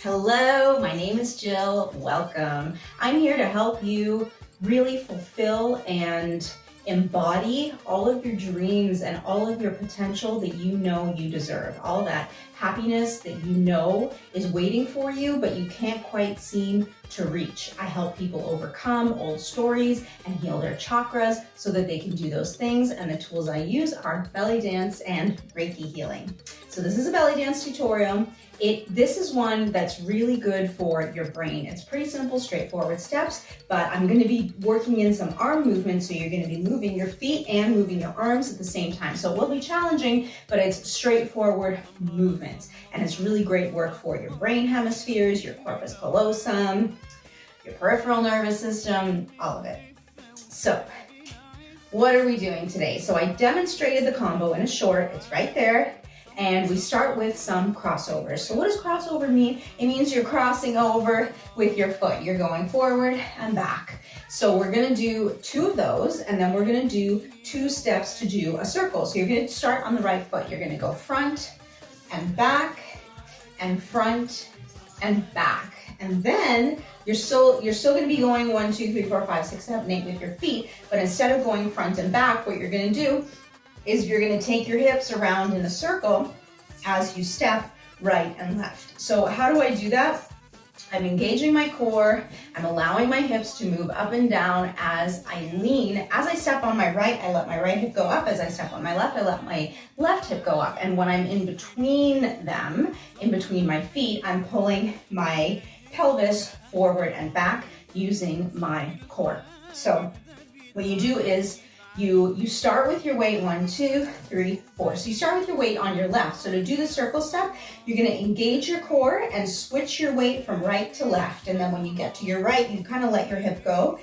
Hello, my name is Jill. Welcome. I'm here to help you really fulfill and embody all of your dreams and all of your potential that you know you deserve. All that happiness that you know is waiting for you, but you can't quite seem to reach. I help people overcome old stories and heal their chakras so that they can do those things. And the tools I use are belly dance and Reiki healing. So this is a belly dance tutorial. This is one that's really good for your brain. It's pretty simple, straightforward steps, but I'm going to be working in some arm movements, so you're going to be moving your feet and moving your arms at the same time. So it will be challenging, but it's straightforward movements, and it's really great work for your brain hemispheres, your corpus callosum, your peripheral nervous system, all of it. So what are we doing today? So I demonstrated the combo in a short, it's right there. And we start with some crossovers. So what does crossover mean? It means you're crossing over with your foot. You're going forward and back. So we're gonna do 2 of those, and then we're gonna do 2 steps to do a circle. So you're gonna start on the right foot. You're gonna go front and back and front and back. And then you're still gonna be going 1, 2, 3, 4, 5, 6, 7, 8 with your feet, but instead of going front and back, what you're gonna do is you're gonna take your hips around in a circle as you step right and left. So how do I do that? I'm engaging my core, I'm allowing my hips to move up and down as I lean. As I step on my right, I let my right hip go up. As I step on my left, I let my left hip go up. And when I'm in between them, in between my feet, I'm pulling my pelvis forward and back using my core. So what you do is you start with your weight 1, 2, 3, 4. So you start with your weight on your left. So to do the circle step, you're gonna engage your core and switch your weight from right to left. And then when you get to your right, you kind of let your hip go.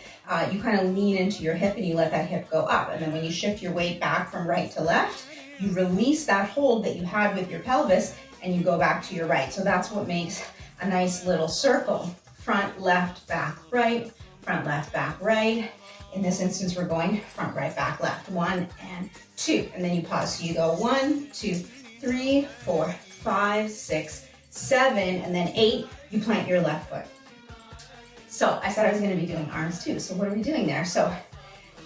You kind of lean into your hip and you let that hip go up. And then when you shift your weight back from right to left, you release that hold that you had with your pelvis and you go back to your right. So that's what makes a nice little circle. Front, left, back, right, front, left, back, right. In this instance, we're going front, right, back, left, 1 and 2. And then you pause. So you go 1, 2, 3, 4, 5, 6, 7, and then 8, you plant your left foot. So I said I was gonna be doing arms too. So what are we doing there? So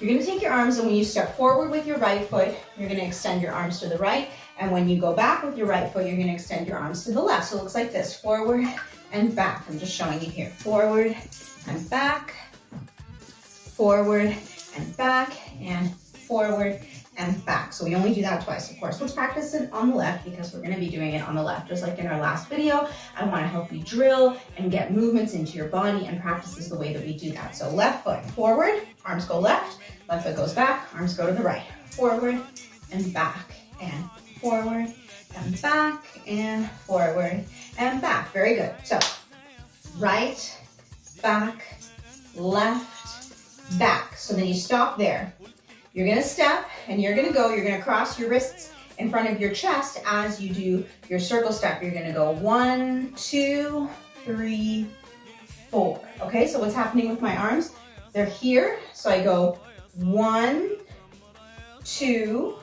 you're gonna take your arms, and when you step forward with your right foot, you're gonna extend your arms to the right. And when you go back with your right foot, you're gonna extend your arms to the left. So it looks like this, forward and back. I'm just showing you here, forward and back, forward and back, and forward and back. So we only do that twice, of course. Let's practice it on the left because we're gonna be doing it on the left. Just like in our last video, I wanna help you drill and get movements into your body, and practice is the way that we do that. So left foot forward, arms go left foot goes back, arms go to the right. Forward and back, and forward and back, and forward and back. Very good. So right, back, left, back. So then you stop there. You're gonna step and you're gonna cross your wrists in front of your chest as you do your circle step. You're gonna go 1, 2, 3, 4. Okay, so what's happening with my arms? They're here. So I go 1, 2,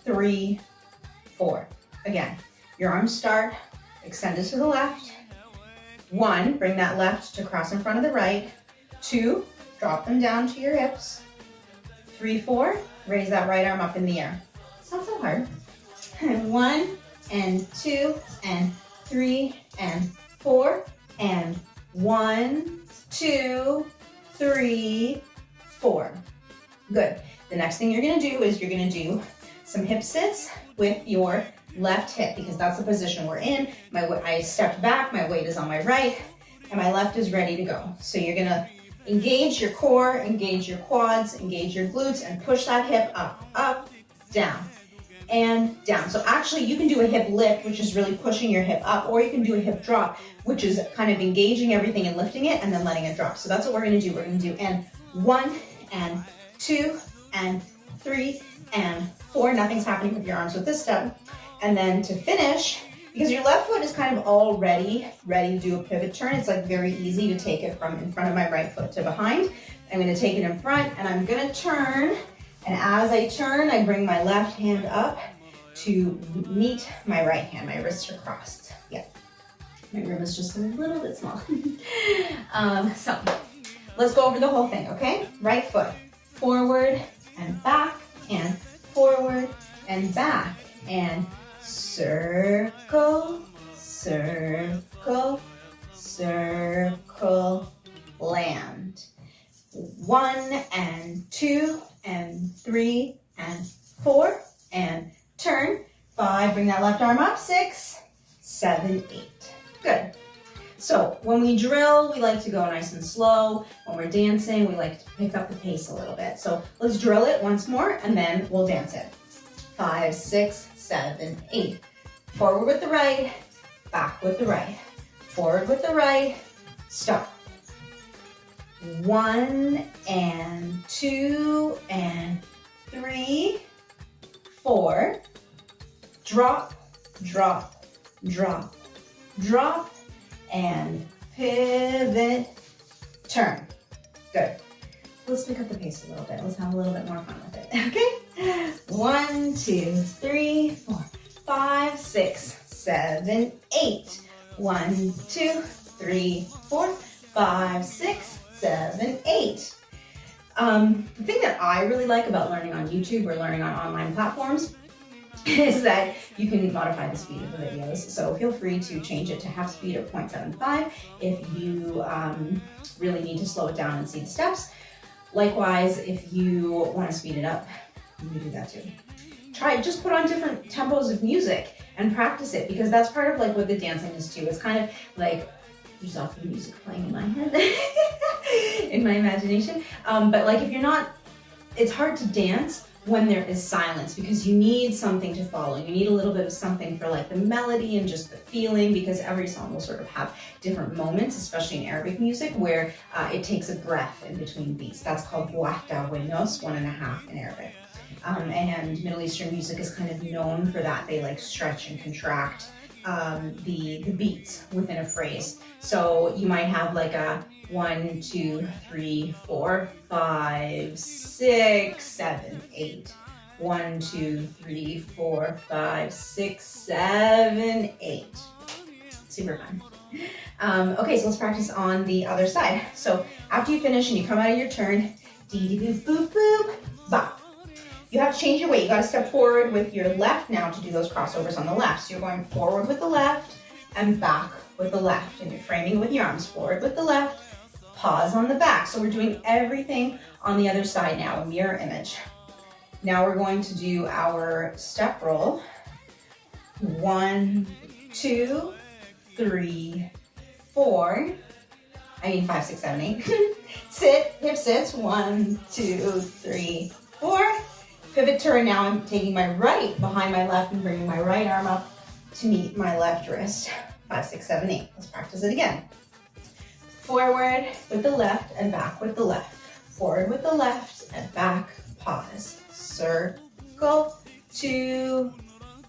3, 4. Again, your arms start extended to the left. 1, bring that left to cross in front of the right. 2, drop them down to your hips. 3, 4, raise that right arm up in the air. It's not so hard. And 1, and 2, and 3, and 4, and 1, 2, 3, 4. Good. The next thing you're gonna do is you're gonna do some hip sits with your left hip, because that's the position we're in. I stepped back, my weight is on my right, and my left is ready to go. So you're gonna engage your core, engage your quads, engage your glutes, and push that hip up, up, down, and down. So actually you can do a hip lift, which is really pushing your hip up, or you can do a hip drop, which is kind of engaging everything and lifting it and then letting it drop. So that's what we're gonna do. We're gonna do and 1, and 2, and 3, and 4. Nothing's happening with your arms with this step. And then to finish, because your left foot is kind of already ready to do a pivot turn, it's like very easy to take it from in front of my right foot to behind. I'm gonna take it in front and I'm gonna turn. And as I turn, I bring my left hand up to meet my right hand. My wrists are crossed. Yeah. My room is just a little bit small. So let's go over the whole thing, okay? Right foot, forward and back, and forward and back, and circle, circle, circle, land. 1 and 2 and 3 and 4 and turn. 5, bring that left arm up. 6, 7, 8. Good. So when we drill, we like to go nice and slow. When we're dancing, we like to pick up the pace a little bit. So let's drill it once more and then we'll dance it. 5, 6, 7, 8. Forward with the right, back with the right. Forward with the right, stop. 1 and 2 and 3, 4. Drop, drop, drop, drop, and pivot, turn. Good. Let's pick up the pace a little bit. Let's have a little bit more fun with it, okay? 1, 2, 3, 4, 5, 6, 7, 8. 1, 2, 3, 4, 5, 6, 7, 8. The thing that I really like about learning on YouTube or learning on online platforms is that you can modify the speed of the videos. So feel free to change it to half speed or 0.75 if you really need to slow it down and see the steps. Likewise, if you want to speed it up, you can do that too. Just put on different tempos of music and practice it, because that's part of like what the dancing is too. It's kind of like, there's often music playing in my head, in my imagination. But like if you're not, it's hard to dance when there is silence, because you need something to follow. You need a little bit of something for like the melody and just the feeling, because every song will sort of have different moments, especially in Arabic music, where it takes a breath in between beats. That's called wahda wenos, 1.5 in Arabic. And Middle Eastern music is kind of known for that. They like stretch and contract the beats within a phrase. So you might have like a 1, 2, 3, 4, 5, 6, 7, 8. 1, 2, 3, 4, 5, 6, 7, 8. Super fun. Okay, so let's practice on the other side. So after you finish and you come out of your turn, dee boop boop boop, bop. You have to change your weight. You got to step forward with your left now to do those crossovers on the left. So you're going forward with the left and back with the left. And you're framing with your arms forward with the left, pause on the back. So we're doing everything on the other side now, a mirror image. Now we're going to do our step roll. 1, 2, 3, 4. 5, 6, 7, 8. Sit, hip sits. 1, 2, 3, 4. Pivot turn. Now I'm taking my right behind my left and bringing my right arm up to meet my left wrist. 5, 6, 7, 8. Let's practice it again. Forward with the left and back with the left. Forward with the left and back, pause. Circle, 2,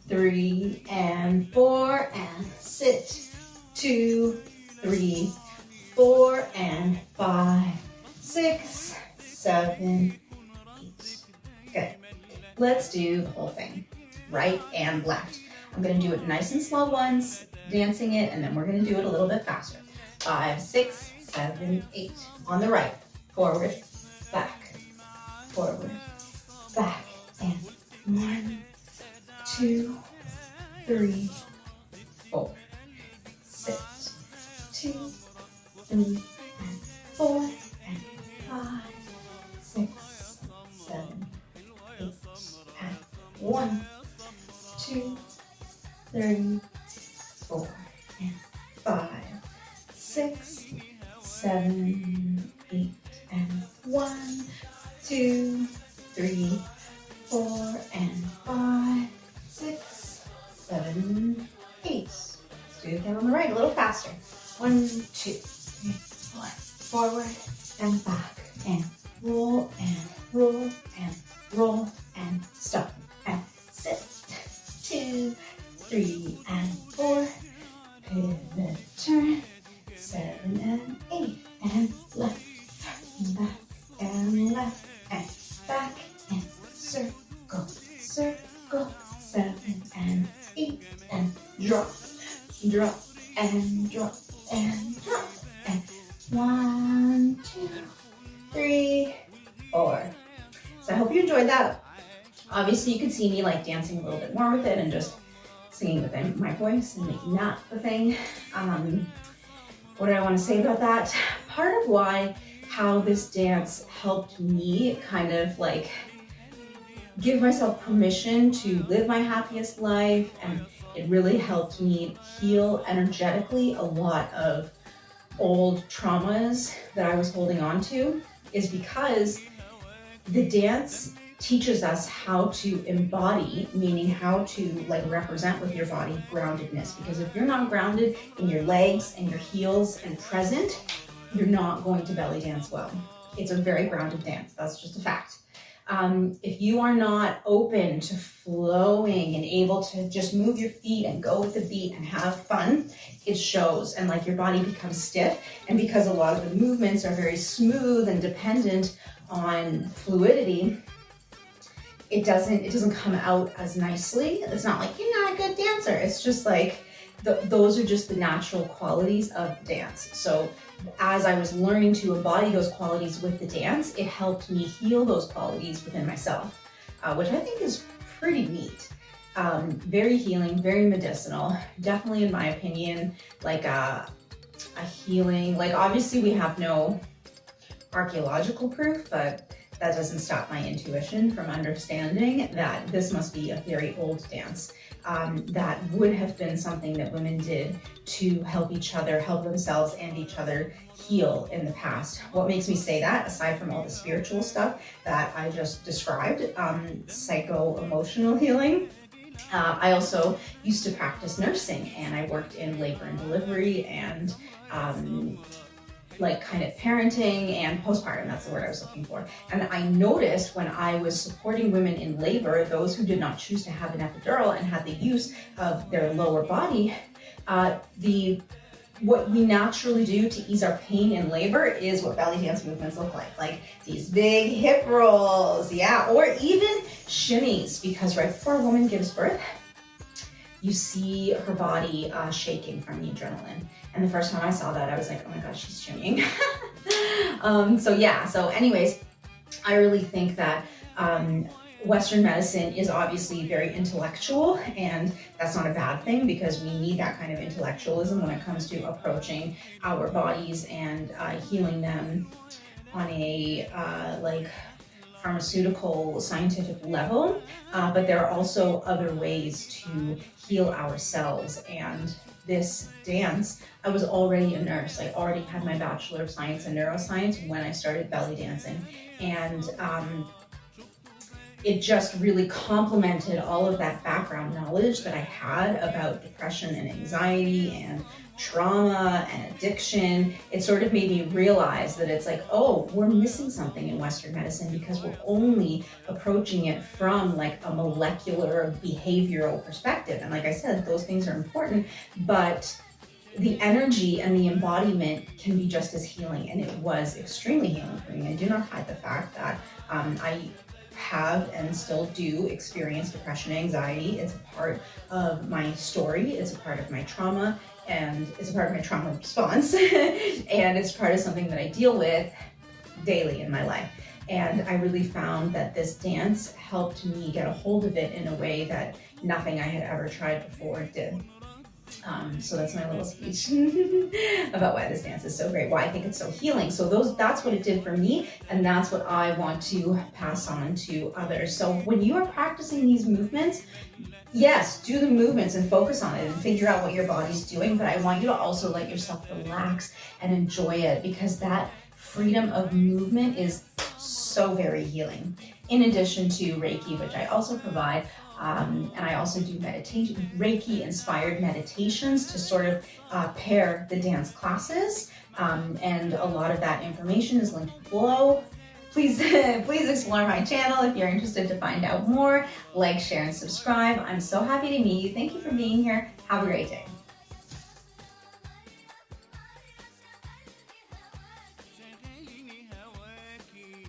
3, and 4, and sit. 2, 3, 4, and 5, 6, 7, 8. Good. Let's do the whole thing, right and left. I'm gonna do it nice and slow once, dancing it, and then we're gonna do it a little bit faster. 5, 6, 7, 8. On the right, forward, back, and 1, 2, 3, 4. Sit. 2, 3, and 4, and 5, 6, 7, 8, and 1, 2, 3, 4, and 5, 6, 7, 8, and 1, 2, 3, 4, and 5, 6, 7, 8. Let's do it again on the right, a little faster. 1, 2, 3, 4. Forward and back, and roll and roll and roll and stop and sit. 2, 3, and 4. Pivot turn. 7 and 8, and left and back and left and back and circle, circle. 7 and 8, and drop, drop and drop, and drop, and 1, 2, 3, 4. So I hope you enjoyed that. Obviously you could see me like dancing a little bit more with it and just singing within my voice and making that the thing. What do I want to say about that? Part of how this dance helped me kind of like give myself permission to live my happiest life, and it really helped me heal energetically a lot of old traumas that I was holding on to, is because the dance teaches us how to embody, meaning how to like represent with your body groundedness. Because if you're not grounded in your legs and your heels and present, you're not going to belly dance well. It's a very grounded dance. That's just a fact. If you are not open to flowing and able to just move your feet and go with the beat and have fun, it shows, and like your body becomes stiff. And because a lot of the movements are very smooth and dependent on fluidity, it doesn't come out as nicely. It's not like you're not a good dancer. It's just like those are just the natural qualities of dance. So as I was learning to embody those qualities with the dance, it helped me heal those qualities within myself, which I think is pretty neat. Very healing, very medicinal. Definitely, in my opinion, like a healing. Like obviously we have no archaeological proof, but that doesn't stop my intuition from understanding that this must be a very old dance. That would have been something that women did to help each other, help themselves and each other heal in the past. What makes me say that, aside from all the spiritual stuff that I just described, psycho-emotional healing, I also used to practice nursing, and I worked in labor and delivery and like kind of parenting and postpartum, that's the word I was looking for. And I noticed when I was supporting women in labor, those who did not choose to have an epidural and had the use of their lower body, what we naturally do to ease our pain in labor is what belly dance movements look like these big hip rolls, yeah, or even shimmies, because right before a woman gives birth, you see her body shaking from the adrenaline. And the first time I saw that, I was like, oh my gosh, she's shimmying. So anyways, I really think that Western medicine is obviously very intellectual, and that's not a bad thing, because we need that kind of intellectualism when it comes to approaching our bodies and healing them on a like pharmaceutical scientific level, but there are also other ways to heal ourselves. And this dance, I was already a nurse. I already had my Bachelor of Science in Neuroscience when I started belly dancing, and it just really complemented all of that background knowledge that I had about depression and anxiety and trauma and addiction. It sort of made me realize that it's like, oh, we're missing something in Western medicine, because we're only approaching it from like a molecular behavioral perspective. And like I said, those things are important, but the energy and the embodiment can be just as healing. And it was extremely healing for me. I do not hide the fact that I have and still do experience depression and anxiety. It's a part of my story, it's a part of my trauma, and it's a part of my trauma response. And it's part of something that I deal with daily in my life. And I really found that this dance helped me get a hold of it in a way that nothing I had ever tried before did. So that's my little speech about why this dance is so great, why I think it's so healing. So that's what it did for me, and that's what I want to pass on to others. So when you are practicing these movements, yes, do the movements and focus on it and figure out what your body's doing, but I want you to also let yourself relax and enjoy it, because that freedom of movement is so very healing. In addition to Reiki, which I also provide, and I also do meditation, Reiki-inspired meditations to sort of pair the dance classes, and a lot of that information is linked below. Please explore my channel if you're interested to find out more. Like, share, and subscribe. I'm so happy to meet you. Thank you for being here. Have a great day.